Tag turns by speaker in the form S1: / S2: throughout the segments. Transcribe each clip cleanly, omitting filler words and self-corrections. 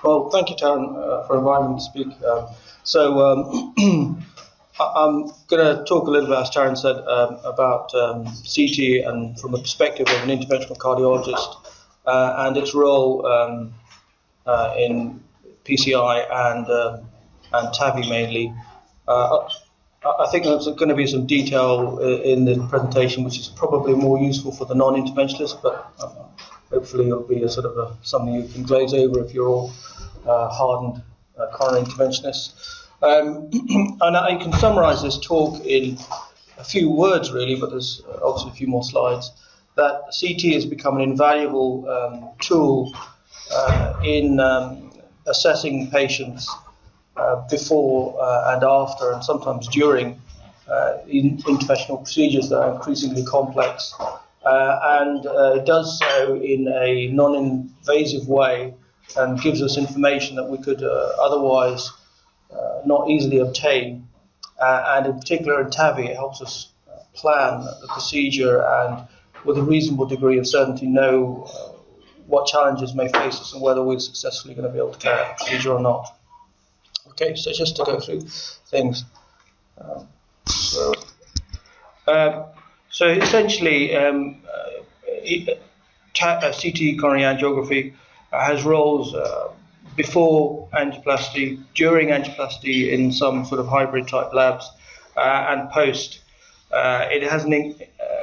S1: Well, thank you, Taryn, for inviting me to speak. I'm going to talk a little bit, as Taryn said, about CT and from the perspective of an interventional cardiologist and its role in PCI and TAVI mainly. I think there's going to be some detail in the presentation, which is probably more useful for the non-interventionalist, but hopefully it'll be a sort of something you can glaze over if you're all hardened coronary interventionists. And I can summarize this talk in a few words, really, but there's obviously a few more slides. That CT has become an invaluable tool in assessing patients before and after, and sometimes during interventional procedures that are increasingly complex. And it does so in a non-invasive way and gives us information that we could otherwise not easily obtain. And in particular in TAVI, it helps us plan the procedure and with a reasonable degree of certainty know what challenges may face us and whether we're successfully going to be able to carry out the procedure or not. Okay, so just to go through things. So essentially, CT coronary angiography has roles before angioplasty, during angioplasty in some sort of hybrid type labs, and post. It has a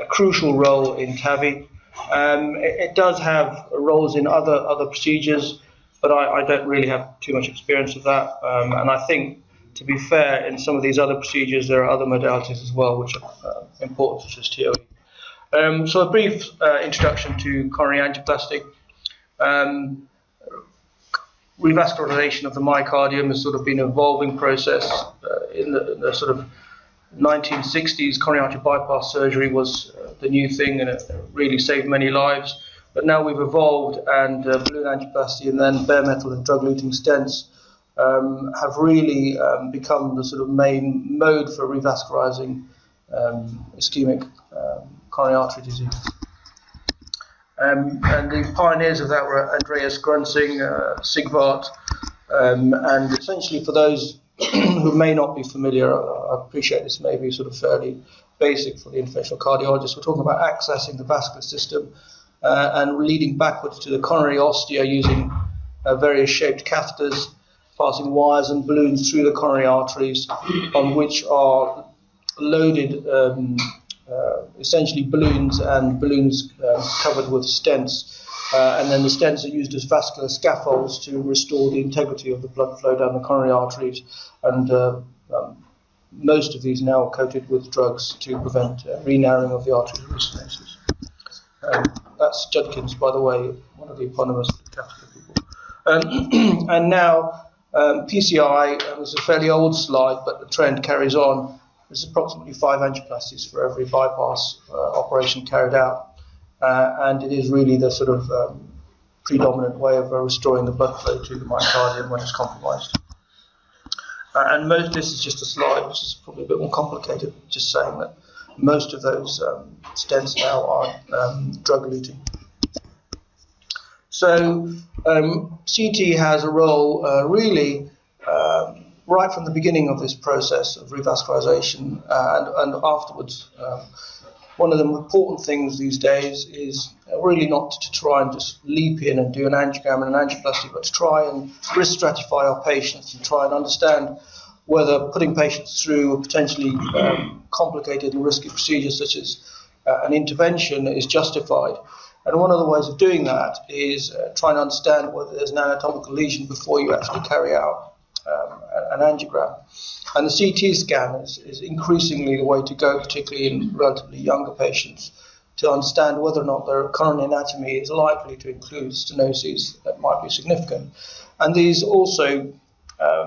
S1: crucial role in TAVI. It does have roles in other procedures, but I don't really have too much experience of that. And I think, to be fair, in some of these other procedures, there are other modalities as well which are important, such as TOE. So a brief introduction to coronary angioplasty. Revascularization of the myocardium has sort of been an evolving process. In the sort of 1960s, coronary artery bypass surgery was the new thing, and it really saved many lives. But now we've evolved, and balloon angioplasty and then bare metal and drug-eluting stents have really become the sort of main mode for revascularizing ischemic coronary artery disease. And the pioneers of that were Andreas Grunsing, Sigvart, and essentially for those who may not be familiar, I appreciate this may be sort of fairly basic for the interventional cardiologist. We're talking about accessing the vascular system and leading backwards to the coronary ostia using various shaped catheters, passing wires and balloons through the coronary arteries, on which are loaded essentially balloons covered with stents, and then the stents are used as vascular scaffolds to restore the integrity of the blood flow down the coronary arteries, and most of these now are coated with drugs to prevent re-narrowing of the arterial restenosis. That's Judkins, by the way, one of the eponymous catheter people. And now PCI, this is a fairly old slide, but the trend carries on. There's approximately 5 angioplasties for every bypass operation carried out, and it is really the sort of predominant way of restoring the blood flow to the myocardium when it's compromised. And this is just a slide, which is probably a bit more complicated, just saying that most of those stents now are drug-eluting. So CT has a role really right from the beginning of this process of revascularization and afterwards. One of the important things these days is really not to try and just leap in and do an angiogram and an angioplasty, but to try and risk stratify our patients and try and understand whether putting patients through a potentially complicated and risky procedure such as an intervention is justified. And one of the ways of doing that is trying to understand whether there's an anatomical lesion before you actually carry out an angiogram. And the CT scan is increasingly the way to go, particularly in relatively younger patients, to understand whether or not their coronary anatomy is likely to include stenoses that might be significant. And these also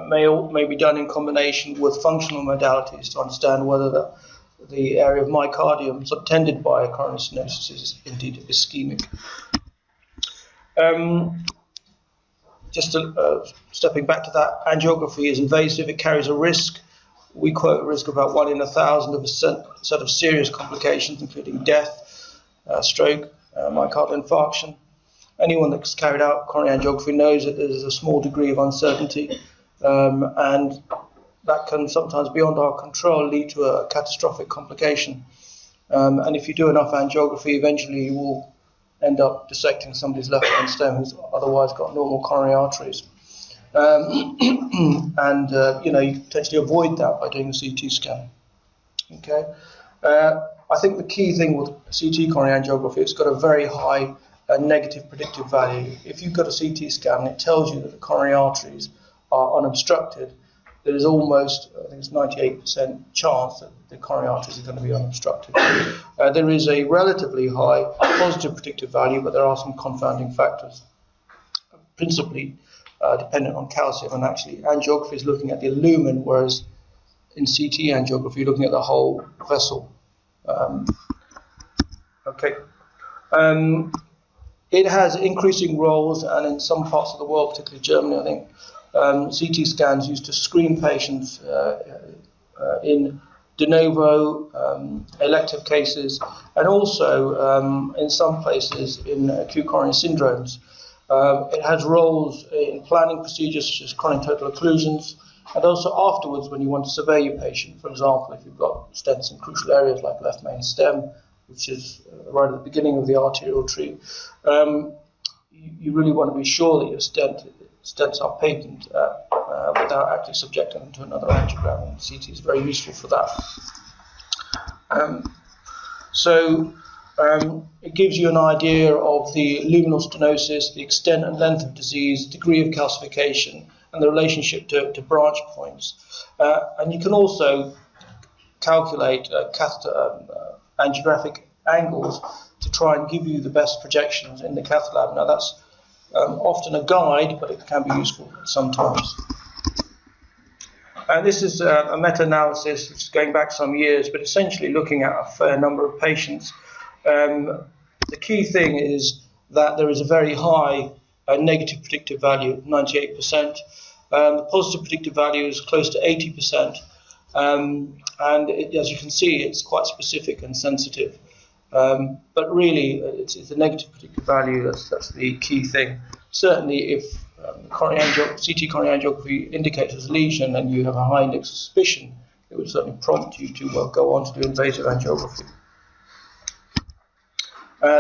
S1: may be done in combination with functional modalities to understand whether the area of myocardium subtended by a coronary stenosis is indeed ischemic. Just stepping back to that, angiography is invasive, it carries a risk. We quote a risk of about 1 in 1,000 of a set of serious complications, including death, stroke, myocardial infarction. anyone that's carried out coronary angiography knows that there's a small degree of uncertainty, and that can sometimes, beyond our control, lead to a catastrophic complication. And if you do enough angiography, eventually you will end up dissecting somebody's left main stem who's otherwise got normal coronary arteries. And you know, you can potentially avoid that by doing a CT scan. Okay, I think the key thing with CT coronary angiography, it's got a very high negative predictive value. If you've got a CT scan and it tells you that the coronary arteries are unobstructed, there is almost, I think it's 98% chance that the coronary arteries are going to be unobstructed. There is a relatively high positive predictive value, but there are some confounding factors, principally dependent on calcium, and actually angiography is looking at the lumen, whereas in CT angiography you're looking at the whole vessel. It has increasing roles, and in some parts of the world, particularly Germany, I think, CT scans used to screen patients in de novo, elective cases, and also in some places in acute coronary syndromes. It has roles in planning procedures such as coronary total occlusions, and also afterwards when you want to survey your patient. For example, if you've got stents in crucial areas like left main stem, which is right at the beginning of the arterial tree, you really want to be sure that your stents are patent without actually subjecting them to another angiogram, and CT is very useful for that. It gives you an idea of the luminal stenosis, the extent and length of disease, degree of calcification, and the relationship to branch points. And you can also calculate angiographic angles to try and give you the best projections in the cath lab. Now that's often a guide, but it can be useful sometimes. And this is a meta-analysis which is going back some years, but essentially looking at a fair number of patients. The key thing is that there is a very high negative predictive value, 98%. The positive predictive value is close to 80%. And as you can see, it's quite specific and sensitive. But really, it's the negative predictive value that's the key thing. Certainly, if CT coronary angiography indicates a lesion and you have a high index of suspicion, it would certainly prompt you to go on to do invasive angiography.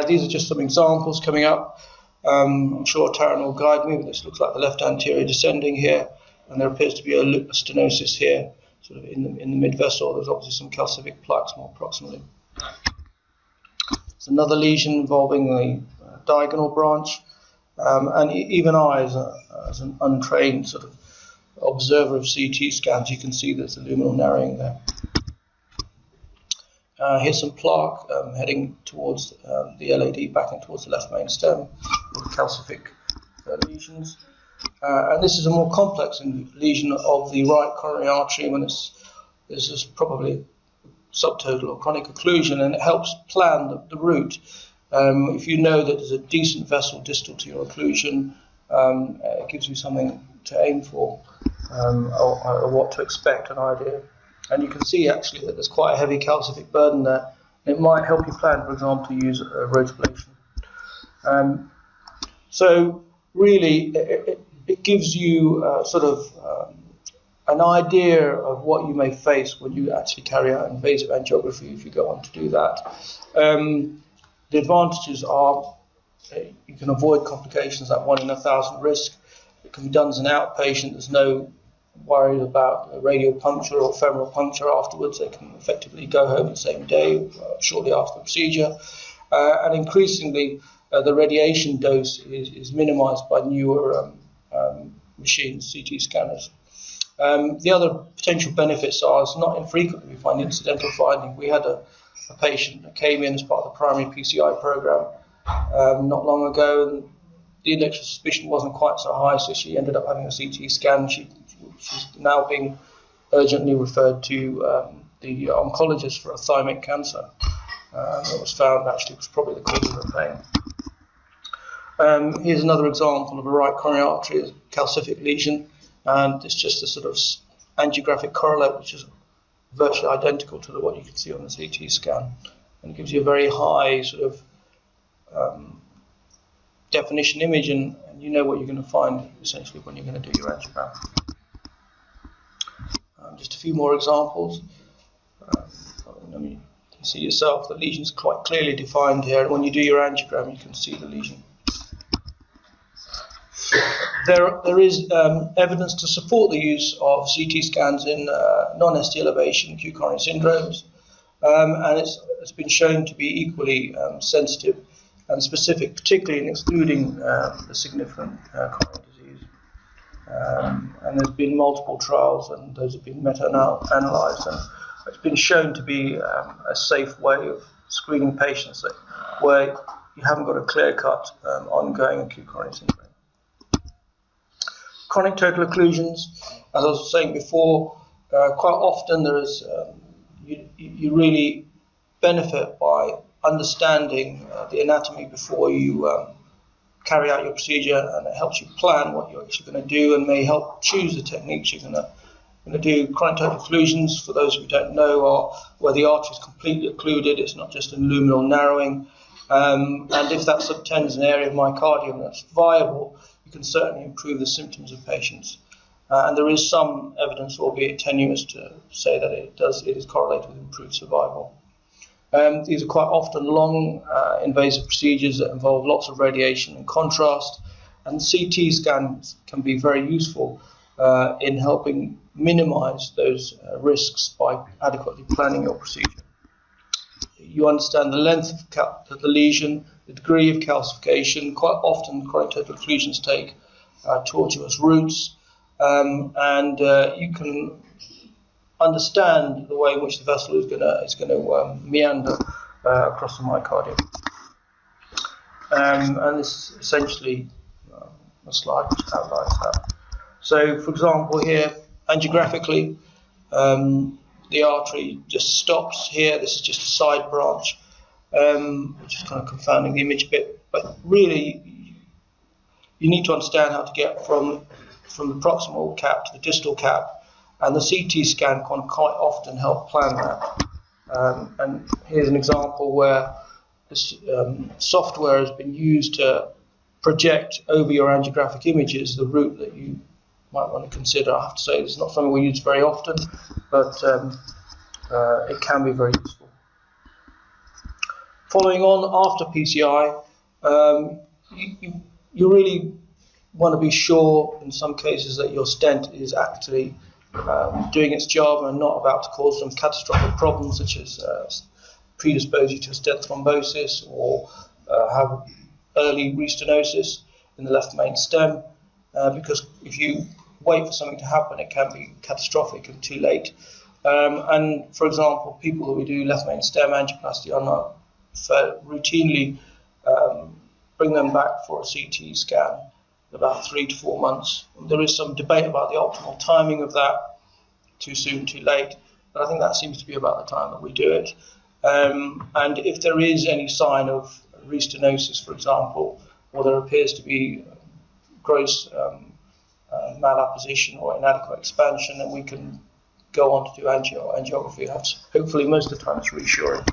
S1: These are just some examples coming up. I'm sure Taryn will guide me, but this looks like the left anterior descending here, and there appears to be a stenosis here, sort of in the mid-vessel. There's obviously some calcific plaques more proximally. It's another lesion involving the diagonal branch, and even I, as an untrained sort of observer of CT scans, you can see there's a luminal narrowing there. Here's some plaque heading towards the LAD, backing towards the left main stem, with calcific lesions. And this is a more complex lesion of the right coronary artery when this is probably subtotal or chronic occlusion, and it helps plan the route. If you know that there's a decent vessel distal to your occlusion, it gives you something to aim for, or what to expect, an idea. And you can see actually that there's quite a heavy calcific burden there. It might help you plan, for example, to use rotablation. So really, it gives you sort of an idea of what you may face when you actually carry out invasive angiography if you go on to do that. The advantages are you can avoid complications at 1 in 1,000 risk. It can be done as an outpatient. There's no worry about a radial puncture or femoral puncture afterwards. They can effectively go home the same day, shortly after the procedure. And increasingly, the radiation dose is minimized by newer machines, CT scanners. The other potential benefits are, it's not infrequently we find incidental finding. We had a patient that came in as part of the primary PCI program not long ago, and the index of suspicion wasn't quite so high, so she ended up having a CT scan. She's now being urgently referred to the oncologist for a thymic cancer. That was found actually was probably the cause of her pain. Here's another example of a right coronary artery, calcific lesion, and it's just a sort of angiographic correlate which is virtually identical to what you can see on the CT scan, and it gives you a very high sort of definition image, and you know what you're going to find essentially when you're going to do your angiogram. Just a few more examples. You can see yourself the lesion's quite clearly defined here, and when you do your angiogram you can see the lesion. There is evidence to support the use of CT scans in non-ST elevation acute coronary syndromes, and it's been shown to be equally sensitive and specific, particularly in excluding the significant coronary disease. And there's been multiple trials, and those have been meta-analysed, and it's been shown to be a safe way of screening patients where you haven't got a clear-cut ongoing acute coronary syndrome. Chronic total occlusions, as I was saying before, quite often there is you really benefit by understanding the anatomy before you carry out your procedure, and it helps you plan what you're actually going to do and may help choose the techniques you're going to do. Chronic total occlusions, for those who don't know, are where the artery is completely occluded. It's not just a luminal narrowing, and if that subtends an area of myocardium that's viable, you can certainly improve the symptoms of patients. And there is some evidence, albeit tenuous, to say that it is correlated with improved survival. These are quite often long, invasive procedures that involve lots of radiation and contrast, and CT scans can be very useful in helping minimize those risks by adequately planning your procedure. You understand the length of the lesion, the degree of calcification. Quite often chronic total occlusions take tortuous routes, and you can understand the way in which the vessel is going to meander across the myocardium. And this is essentially a slide which outlines that. So, for example, here, angiographically, the artery just stops here. This is just a side branch, which is kind of confounding the image a bit. But really, you need to understand how to get from the proximal cap to the distal cap, and the CT scan can quite often help plan that. And here's an example where this software has been used to project over your angiographic images the route that you might want to consider. I have to say, this is not something we use very often, but it can be very useful. Following on after PCI, you really want to be sure in some cases that your stent is actually doing its job and not about to cause some catastrophic problems, such as predispose you to stent thrombosis or have early restenosis in the left main stem, because if you wait for something to happen, it can be catastrophic and too late. And for example, people who do left main stem angioplasty are not routinely bring them back for a CT scan in about 3 to 4 months. There is some debate about the optimal timing of that, too soon, too late, but I think that seems to be about the time that we do it. And if there is any sign of restenosis, for example, or there appears to be gross malapposition or inadequate expansion, then we can go on to do angiography. Hopefully most of the time it's reassuring.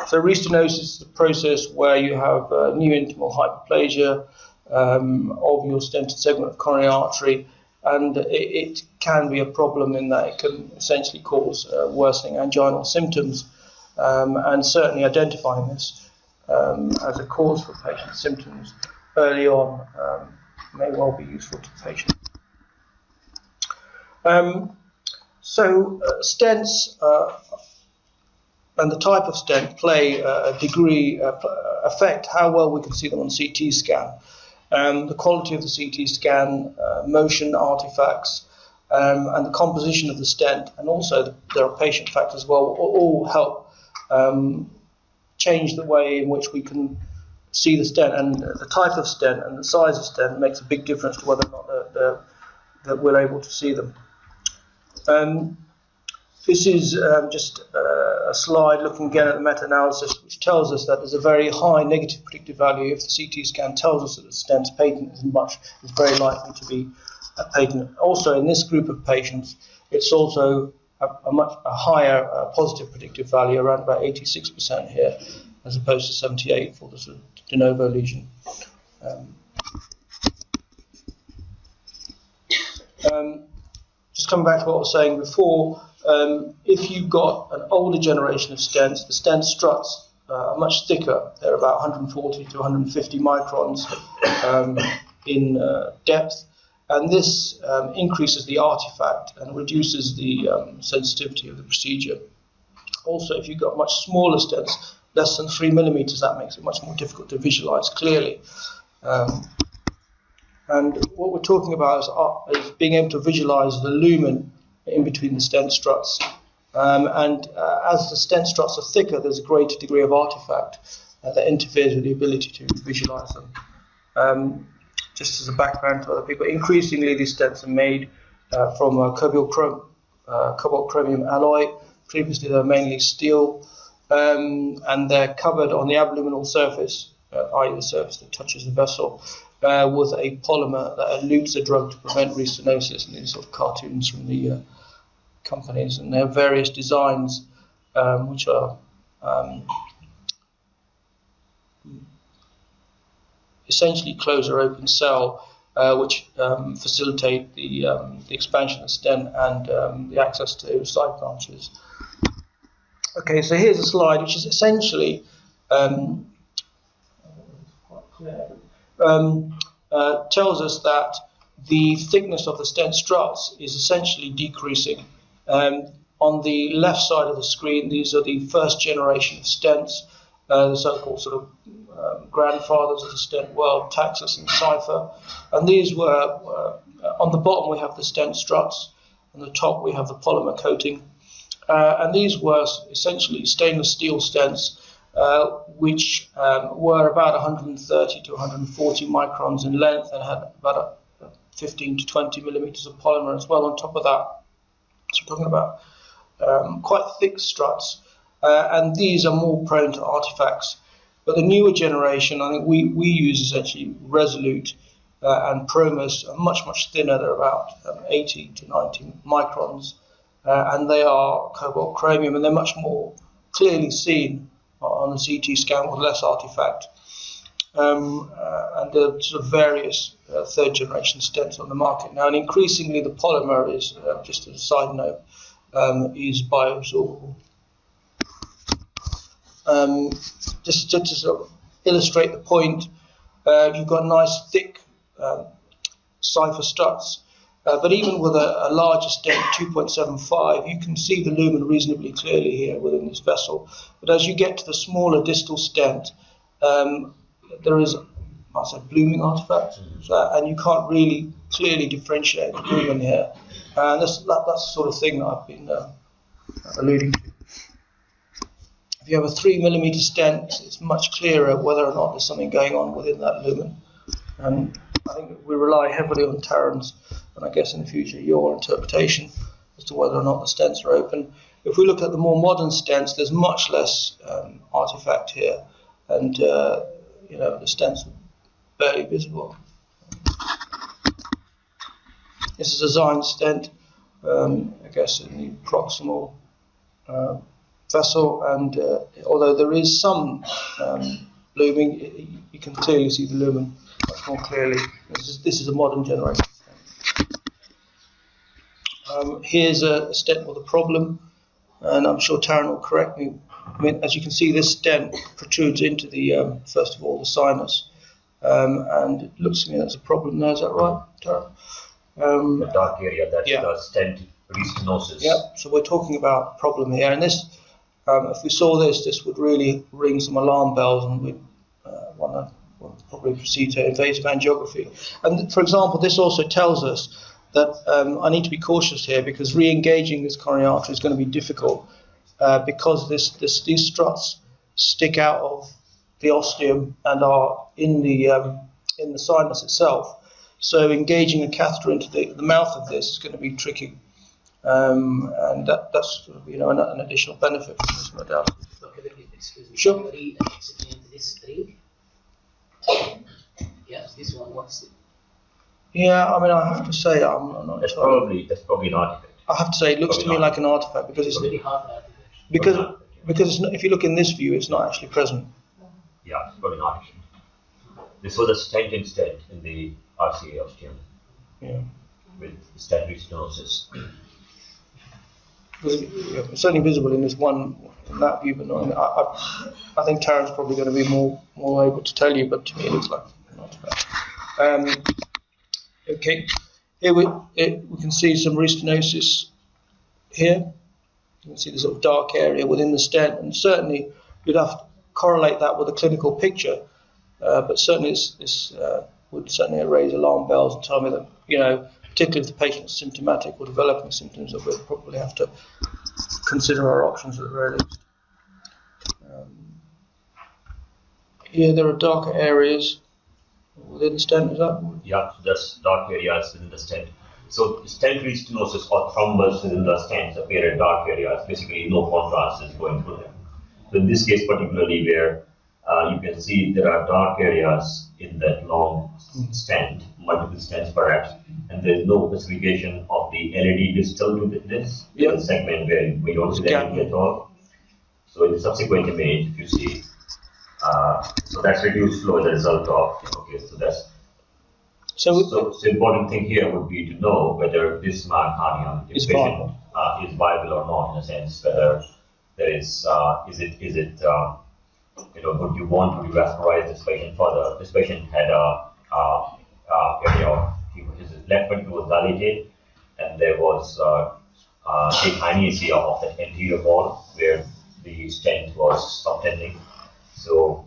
S1: So restenosis is the process where you have new intimal hyperplasia of your stented segment of coronary artery, and it can be a problem in that it can essentially cause worsening anginal symptoms, and certainly identifying this as a cause for patient symptoms early on may well be useful to the patient. Stents and the type of stent play a degree affect how well we can see them on CT scan. The quality of the CT scan, motion artifacts, and the composition of the stent, and also there are patient factors as well, all help change the way in which we can see the stent, and the type of stent and the size of stent makes a big difference to whether or not that we're able to see them. This is just a slide looking again at the meta-analysis, which tells us that there's a very high negative predictive value. If the CT scan tells us that the stent's patent, it's very likely to be patent. Also, in this group of patients, it's also a higher positive predictive value, around about 86% here, as opposed to 78 for the sort of de novo lesion. Just coming back to what I was saying before, if you've got an older generation of stents, the stent struts are much thicker. They're about 140 to 150 microns in depth, and this increases the artifact and reduces the sensitivity of the procedure. Also, if you've got much smaller stents, less than 3 millimeters, that makes it much more difficult to visualize clearly. And what we're talking about is being able to visualize the lumen in between the stent struts. As the stent struts are thicker, there's a greater degree of artifact that interferes with the ability to visualize them. Just as a background to other people, increasingly these stents are made from cobalt chromium alloy. Previously they were mainly steel, and they're covered on the abdominal surface, i.e. the surface that touches the vessel, with a polymer that elutes a drug to prevent restenosis, and these sort of cartoons from the companies, and there are various designs which are essentially close or open cell, which facilitate the expansion of the stent and the access to side branches. Okay, so here's a slide which is essentially tells us that the thickness of the stent struts is essentially decreasing. On the left side of the screen, these are the first generation of stents, the so-called sort of grandfathers of the stent world, Taxus and Cypher. And these were, on the bottom we have the stent struts, on the top we have the polymer coating. And these were essentially stainless steel stents, which were about 130 to 140 microns in length and had about 15 to 20 millimeters of polymer as well on top of that. So we're talking about quite thick struts, and these are more prone to artifacts. But the newer generation, I think we use essentially Resolute and Promus are much thinner. They're about 80 to 90 microns, and they are cobalt chromium, and they're much more clearly seen on the CT scan with less artifact. And there are sort of various third generation stents on the market now, and increasingly the polymer is, just as a side note, is bioabsorbable. Just to sort of illustrate the point, you've got nice thick Cypher struts, but even with a larger stent, 2.75, you can see the lumen reasonably clearly here within this vessel. But as you get to the smaller distal stent, there is, I said, blooming artifact, and you can't really clearly differentiate the lumen here. And that's the sort of thing that I've been alluding to. If you have a 3 millimeter stent, it's much clearer whether or not there's something going on within that lumen. And I think we rely heavily on Taryn's, and I guess in the future your interpretation as to whether or not the stents are open. If we look at the more modern stents, there's much less artifact here, and you know, the stents are barely visible. This is a Zyme stent, I guess in the proximal vessel, and although there is some blooming, you can clearly see the lumen much more clearly. This is a modern generation stent. Here's a stent with a problem, and I'm sure Taryn will correct me. I mean, as you can see, this stent protrudes into the, first of all, the sinus, and it looks to me that's a problem now. Is that right, Taryn?
S2: The dark area, that's the stent restenosis.
S1: Yeah, so we're talking about a problem here, and this, if we saw this, this would really ring some alarm bells, and we'd want to probably proceed to invasive angiography. And for example, this also tells us that I need to be cautious here, because re-engaging this coronary artery is going to be difficult, because these struts stick out of the ostium and are in the sinus itself. So engaging a catheter into the mouth of this is going to be tricky, and that's, you know, an additional benefit from this modality.
S3: Okay, excuse me.
S1: Sure.
S3: Explain this ring. Yes, this one. What's it?
S1: Yeah, I mean, I have to say, I'm not.
S2: That's probably an artifact.
S1: I have to say, it looks to me like an artifact, because it's
S3: very hard artifact.
S1: because Because it's not, if you look in this view, it's not actually present.
S2: Yeah, it's probably not actually. This was a stent instead in the RCA ostium.
S1: Yeah.
S2: With stent restenosis.
S1: It's only visible in this one, in that view, but not in, I think Taryn's probably going to be more able to tell you, but to me it looks like not bad. Okay, here we can see some restenosis here. You can see the sort of dark area within the stent, and certainly you'd have to correlate that with a clinical picture, but certainly this would certainly raise alarm bells and tell me that, you know, particularly if the patient is symptomatic or developing symptoms, that we'll probably have to consider our options at the very least. Here there are darker areas within the stent, is that?
S2: Yeah, so that's dark areas within the stent. So stent restenosis or thrombus within the stents appear in dark areas, basically no contrast is going through them. So in this case particularly, where you can see there are dark areas in that long stent, multiple stents perhaps, and there is no specification of the LED distal to this segment where we don't see the LED at all. So in the subsequent image, if you see, so that's reduced flow as a result of, okay, so that's, so the important thing here would be to know whether this myocardium is viable or not, in a sense, whether there is it you know, would you want to revascularize this patient further? This patient had area of, his left ventricle was dilated, and there was dekinesia of the anterior wall where the stent was subtending. So,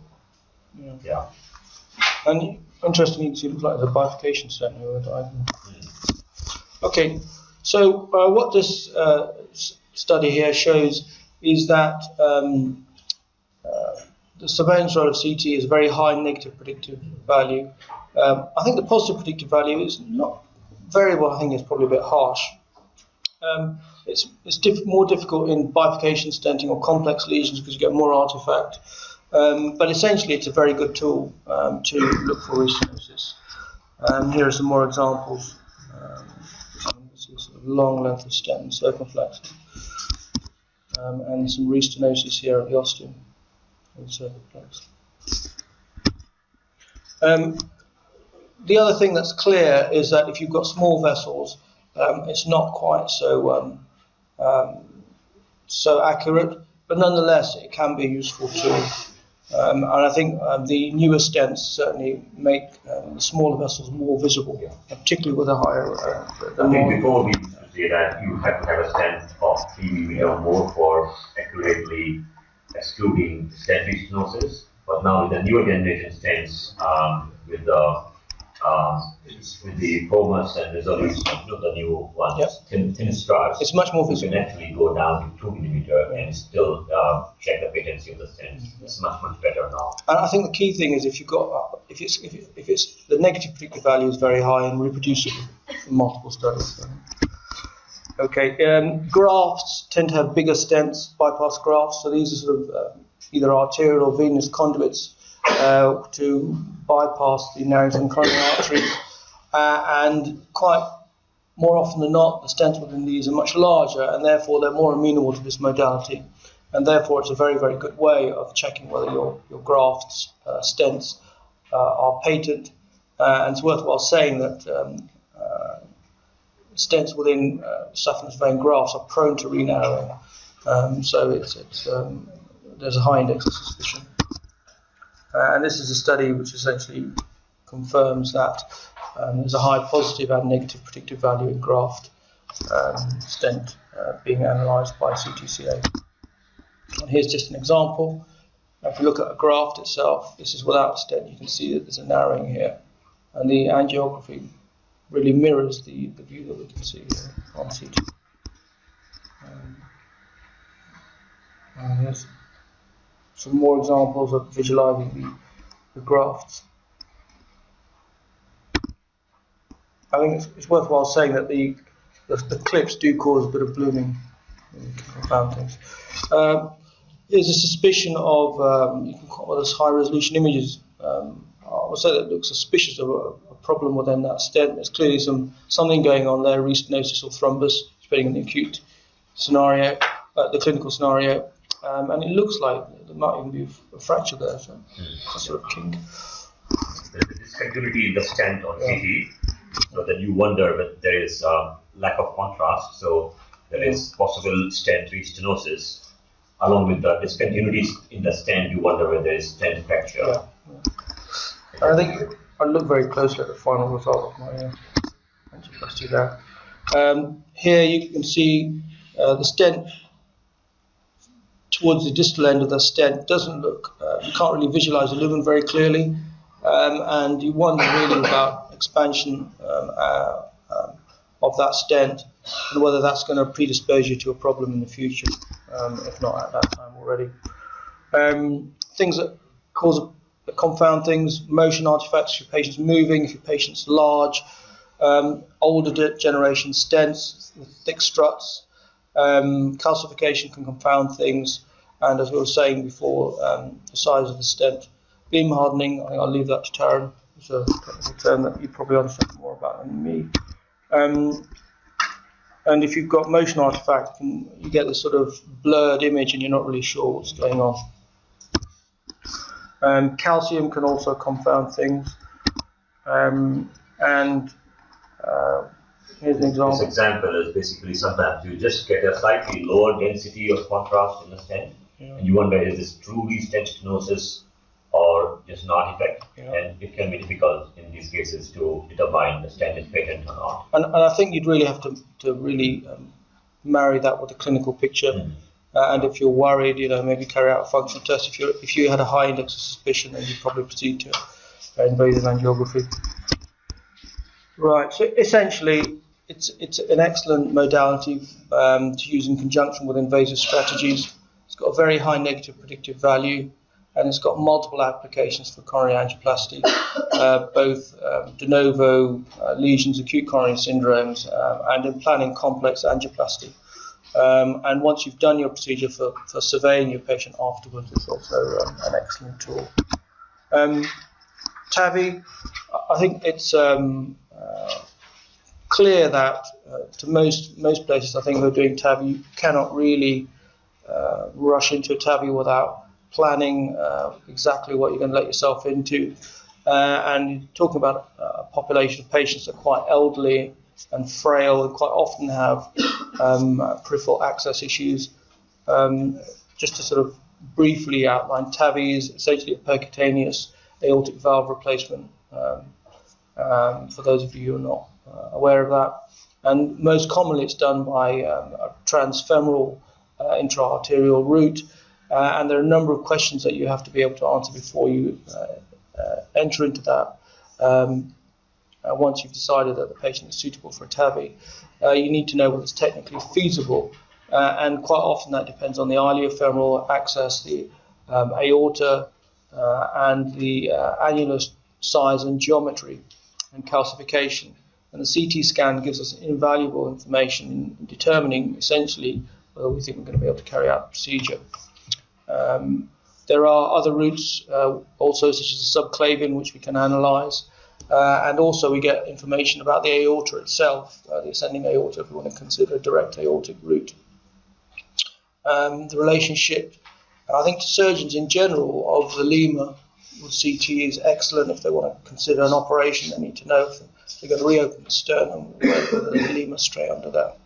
S2: yeah.
S1: And interestingly, it looks like there's a bifurcation stent here. Okay, so what this study here shows is that the surveillance role of CT is a very high negative predictive value. I think the positive predictive value is not very well. I think it's probably a bit harsh. It's more difficult in bifurcation stenting or complex lesions because you get more artifact. But essentially, it's a very good tool to look for restenosis. Here are some more examples. This is a long length of stent, circumflex, and some restenosis here at the ostium. The other thing that's clear is that if you've got small vessels, it's not quite so accurate, but nonetheless it can be a useful tool. And I think the newer stents certainly make the smaller vessels more visible, particularly with a higher.
S2: I think before we used to say that you have to have a stent of 3 mm or more for accurately excluding stent restenosis, but now with the newer generation stents, with the formats and resolution of the new ones, thin straps, it's much more visible. You can actually go down to 2 mm and still check the patency of the stent. It's much better now. And
S1: I think the key thing is if you've got if it's the negative predictive value is very high and reproducible in multiple studies. Okay, grafts tend to have bigger stents, bypass grafts, so these are sort of either arterial or venous conduits to bypass the narrowing and coronary arteries, and quite more often than not, the stents within these are much larger, and therefore they're more amenable to this modality, and therefore it's a very, very good way of checking whether your grafts, stents, are patent, and it's worthwhile saying that stents within saphenous vein grafts are prone to re-narrowing, so there's a high index of suspicion. And this is a study which essentially confirms that there's a high positive and negative predictive value in graft stent being analysed by CTCA. And here's just an example. If you look at a graft itself, this is without stent, you can see that there's a narrowing here, and the angiography really mirrors the view that we can see here on CT. Here's some more examples of visualizing the grafts. I think it's worthwhile saying that the clips do cause a bit of blooming and confound things. There's a suspicion of, you can call this high resolution images. I would say that it looks suspicious of a problem within that stent. There's clearly something going on there, restenosis or thrombus, depending on the acute scenario, the clinical scenario. and it looks like there might even be a fracture there, so a sort of kink.
S2: There's a discontinuity in the stent on CT, so that you wonder whether there is lack of contrast, so there is possible stent restenosis. Along with the discontinuities in the stent, you wonder whether there is stent fracture.
S1: I think I look very closely at the final result of my angioplasty there. Here you can see the stent towards the distal end of the stent doesn't look, you can't really visualize the lumen very clearly, and you wonder really about expansion of that stent and whether that's going to predispose you to a problem in the future, if not at that time already. Things that cause confound things: motion artifacts, if your patient's moving, if your patient's large, older generation stents with thick struts. Calcification can confound things, and as we were saying before, the size of the stent. Beam hardening, I think I'll leave that to Taryn. It's a technical term that you probably understand more about than me. And if you've got motion artifact, you get this sort of blurred image and you're not really sure what's going on. Calcium can also confound things. Here's an example.
S2: This example is basically sometimes you just get a slightly lower density of contrast in the stent, and you wonder, is this truly stent stenosis or just an artifact? And it can be difficult in these cases to determine the stent is patent or not.
S1: And I think you'd really have to really marry that with the clinical picture. And if you're worried, maybe carry out a functional test. If you had a high index of suspicion, then you'd probably proceed to invasive angiography. Right. So essentially, it's an excellent modality to use in conjunction with invasive strategies. It's got a very high negative predictive value, and it's got multiple applications for coronary angioplasty, both de novo lesions, acute coronary syndromes, and in planning complex angioplasty. And once you've done your procedure for surveying your patient afterwards, it's also an excellent tool. TAVI, I think it's clear that to most places, I think who are doing TAVI, you cannot really rush into a TAVI without planning exactly what you're going to let yourself into. And you're talking about a population of patients that are quite elderly and frail and quite often have peripheral access issues. Just to sort of briefly outline, TAVI is essentially a percutaneous aortic valve replacement, for those of you who are not aware of that. And most commonly it's done by a transfemoral intra-arterial route, and there are a number of questions that you have to be able to answer before you enter into that. Once you've decided that the patient is suitable for a TAVI, you need to know whether it's technically feasible, and quite often that depends on the iliofemoral access, the aorta, and the annular size and geometry and calcification. And the CT scan gives us invaluable information in determining essentially whether we think we're going to be able to carry out the procedure. There are other routes also, such as the subclavian, which we can analyse. And also we get information about the aorta itself, the ascending aorta, if we want to consider a direct aortic route. The relationship, I think, to surgeons in general of the lemur with CT is excellent. If they want to consider an operation, they need to know if they're going to reopen the sternum, whether the lemur straight under that.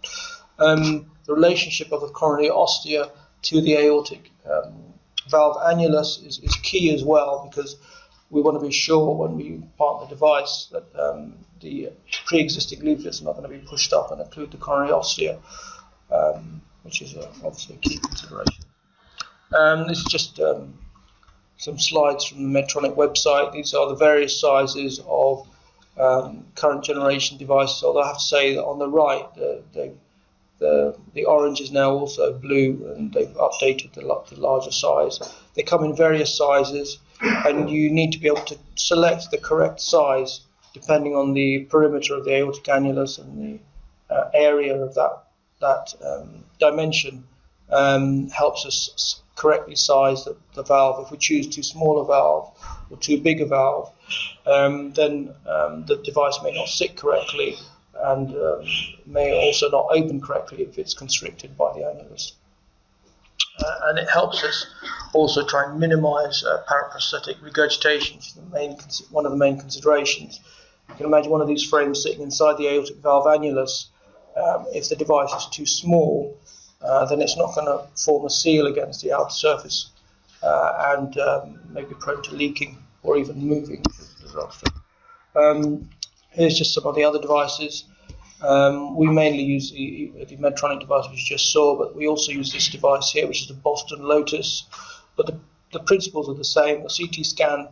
S1: The relationship of the coronary ostia to the aortic valve annulus is key as well, because we want to be sure when we implant the device that the pre-existing leaflets are not going to be pushed up and occlude the coronary ostia, which is obviously a key consideration. This is just some slides from the Medtronic website. These are the various sizes of current generation devices, although I have to say that on the right, the orange is now also blue, and they've updated the larger size. They come in various sizes, and you need to be able to select the correct size depending on the perimeter of the aortic annulus and the area of that dimension. Helps us correctly size the valve. If we choose too small a valve or too big a valve, then the device may not sit correctly, and may also not open correctly if it's constricted by the annulus. and it helps us also try and minimize paraprosthetic regurgitation, which is one of the main considerations. You can imagine one of these frames sitting inside the aortic valve annulus. If the device is too small, then it's not going to form a seal against the outer surface and may be prone to leaking or even moving, which is a disaster. Here's just some of the other devices. We mainly use the Medtronic device, which you just saw, but we also use this device here, which is the Boston Lotus. But the principles are the same. The CT scan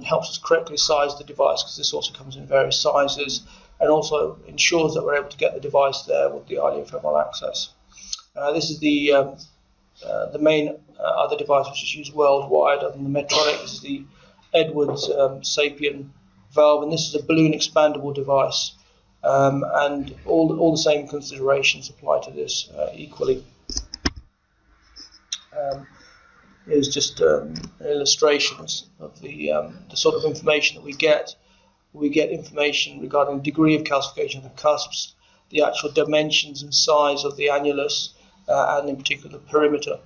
S1: helps us correctly size the device, because this also comes in various sizes, and also ensures that we're able to get the device there with the iliofemoral access. This is the main other device which is used worldwide other than the Medtronic. This is the Edwards Sapien valve, and this is a balloon expandable device. And all the same considerations apply to this equally. Here's just illustrations of the sort of information that we get. We get information regarding degree of calcification of the cusps, the actual dimensions and size of the annulus, and in particular the perimeter.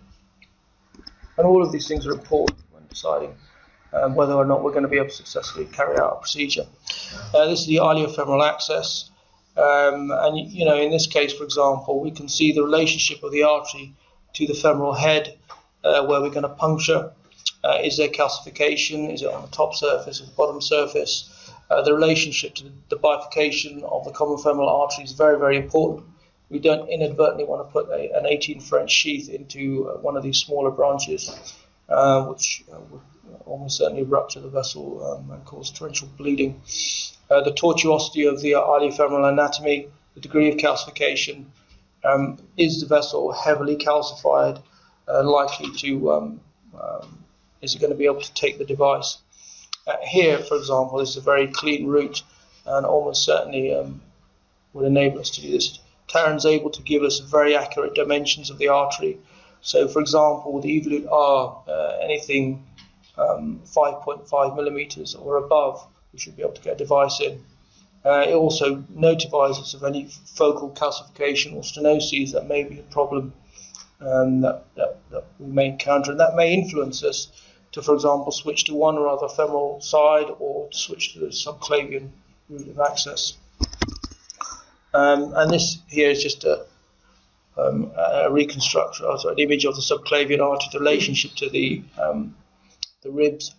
S1: And all of these things are important when deciding whether or not we're going to be able to successfully carry out a procedure. This is the iliofemoral access, and you know, in this case, for example, we can see the relationship of the artery to the femoral head, where we're going to puncture. Is there calcification? Is it on the top surface or the bottom surface? The relationship to the bifurcation of the common femoral artery is very, very important. We don't inadvertently want to put an 18 French sheath into one of these smaller branches, which would almost certainly rupture the vessel and cause torrential bleeding. The tortuosity of the iliofemoral anatomy, the degree of calcification, is the vessel heavily calcified, likely to, is it going to be able to take the device? Here, for example, is a very clean route, and almost certainly would enable us to do this. Karen's able to give us very accurate dimensions of the artery. So, for example, with the evolute R, anything 5.5 millimeters or above, we should be able to get a device in. It also notifies us of any focal calcification or stenoses that may be a problem that we may encounter, and that may influence us to, for example, switch to one or other femoral side or to switch to the subclavian route of access. And this here is just a reconstruction, also an image of the subclavian artery, the relationship to the ribs,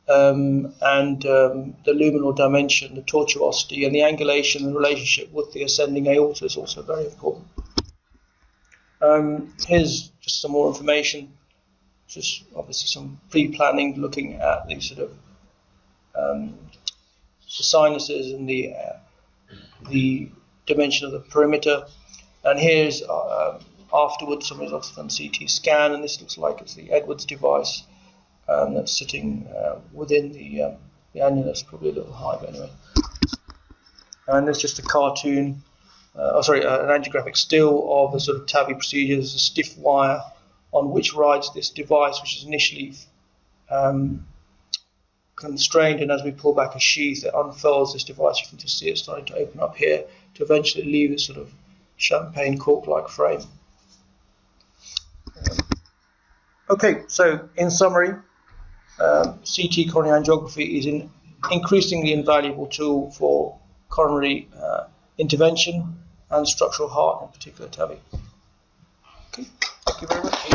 S1: and the luminal dimension, the tortuosity, and the angulation and relationship with the ascending aorta is also very important. Here's just some more information, just obviously some pre-planning, looking at the sort of the sinuses and the dimension of the perimeter. And here's afterwards some results from CT scan, and this looks like it's the Edwards device that's sitting within the annulus, probably a little high, but anyway. And there's just a cartoon, an angiographic still of the sort of TAVI procedure. There's a stiff wire on which rides this device, which is initially constrained, and as we pull back a sheath, it unfurls this device. You can just see it starting to open up here to eventually leave this sort of champagne cork-like frame. Okay, so in summary, CT coronary angiography is an increasingly invaluable tool for coronary intervention and structural heart, in particular TAVI. Okay, thank you very much.